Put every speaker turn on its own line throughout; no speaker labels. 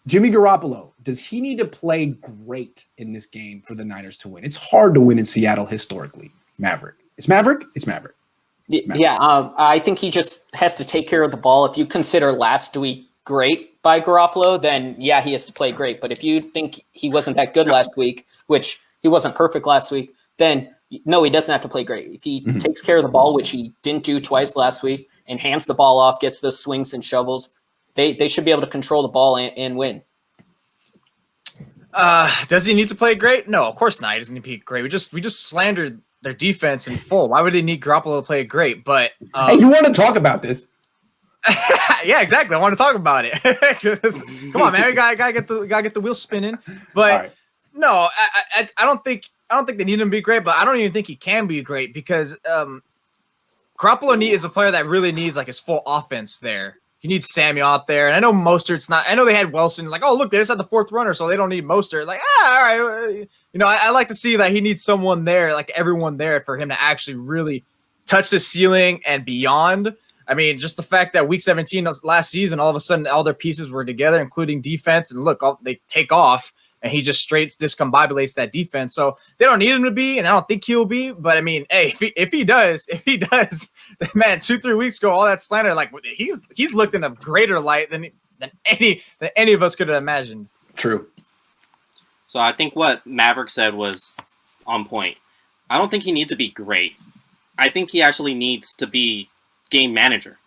Jimmy Garoppolo, does he need to play great in this game for the Niners to win? It's hard to win in Seattle historically. Maverick. It's Maverick? It's Maverick.
Yeah, I think he just has to take care of the ball. If you consider last week great by Garoppolo, then yeah, he has to play great. But if you think he wasn't that good last week, which he wasn't perfect last week, then no, he doesn't have to play great. If he takes care of the ball, which he didn't do twice last week, and hands the ball off, gets those swings and shovels, they should be able to control the ball and win.
Does he need to play great? No, of course not. He doesn't need to be great. We just slandered their defense in full. Why would they need Garoppolo to play great? But
hey, you want to talk about this?
Yeah, exactly. I want to talk about it. Come on, man. We gotta get the wheel spinning. But right. No, I don't think they need him to be great. But I don't even think he can be great because Garoppolo is a player that really needs like his full offense there. He needs Samuel out there. And I know Mostert's not – I know they had Wilson. Like, oh, look, they just had the fourth runner, so they don't need Mostert. Like, all right. I like to see that he needs someone there, like everyone there, for him to actually really touch the ceiling and beyond. I mean, just the fact that Week 17 last season, all of a sudden, all their pieces were together, including defense. And look, they take off, and he just straight discombobulates that defense. So they don't need him to be, and I don't think he'll be. But, I mean, hey, if he does, man, 2-3 weeks ago, all that slander, like he's looked in a greater light than any of us could have imagined.
True.
So I think what Maverick said was on point. I don't think he needs to be great. I think he actually needs to be game manager.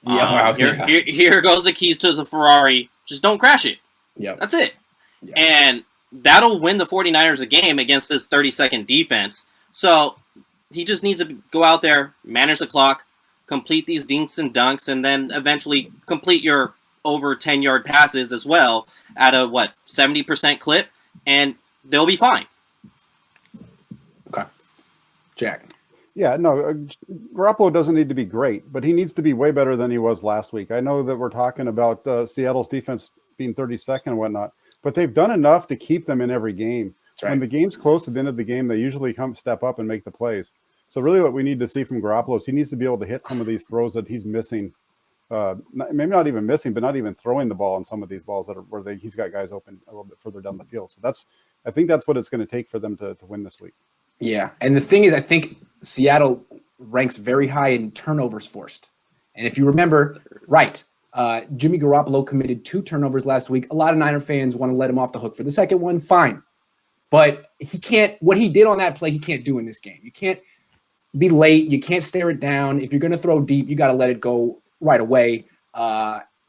Here goes the keys to the Ferrari. Just don't crash it.
Yeah,
that's it.
Yeah.
And that'll win the 49ers a game against this 30-second defense. So he just needs to go out there, manage the clock, complete these dinks and dunks, and then eventually complete your over 10-yard passes as well at a, 70% clip, and they'll be fine.
Okay. Jack.
Yeah, no, Garoppolo doesn't need to be great, but he needs to be way better than he was last week. I know that we're talking about Seattle's defense being 32nd and whatnot, but they've done enough to keep them in every game. Right. When the game's close at the end of the game, they usually step up and make the plays. So really what we need to see from Garoppolo is he needs to be able to hit some of these throws that he's missing. Maybe not even missing, but not even throwing the ball on some of these balls that are where he's got guys open a little bit further down the field. So I think that's what it's going to take for them to win this week.
Yeah, and the thing is, I think Seattle ranks very high in turnovers forced. And if you remember, right, Jimmy Garoppolo committed 2 turnovers last week. A lot of Niner fans want to let him off the hook for the second one. Fine. But he can't – what he did on that play, he can't do in this game. You can't be late. You can't stare it down. If you're going to throw deep, you got to let it go right away.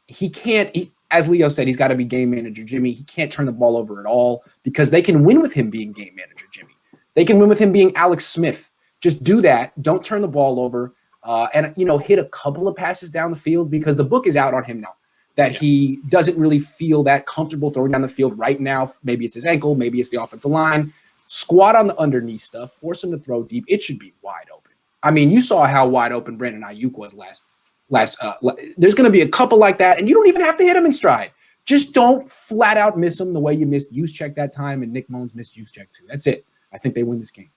He can't as Leo said, he's got to be game manager, Jimmy. He can't turn the ball over at all because they can win with him being game manager, Jimmy. They can win with him being Alex Smith. Just do that. Don't turn the ball over and, hit a couple of passes down the field because the book is out on him now that he doesn't really feel that comfortable throwing down the field right now. Maybe it's his ankle. Maybe it's the offensive line. Squat on the underneath stuff. Force him to throw deep. It should be wide open. I mean, you saw how wide open Brandon Ayuk was last. There's going to be a couple like that, and you don't even have to hit him in stride. Just don't flat out miss him the way you missed Juszczyk that time, and Nick Mullins missed Juszczyk too. That's it. I think they win this game.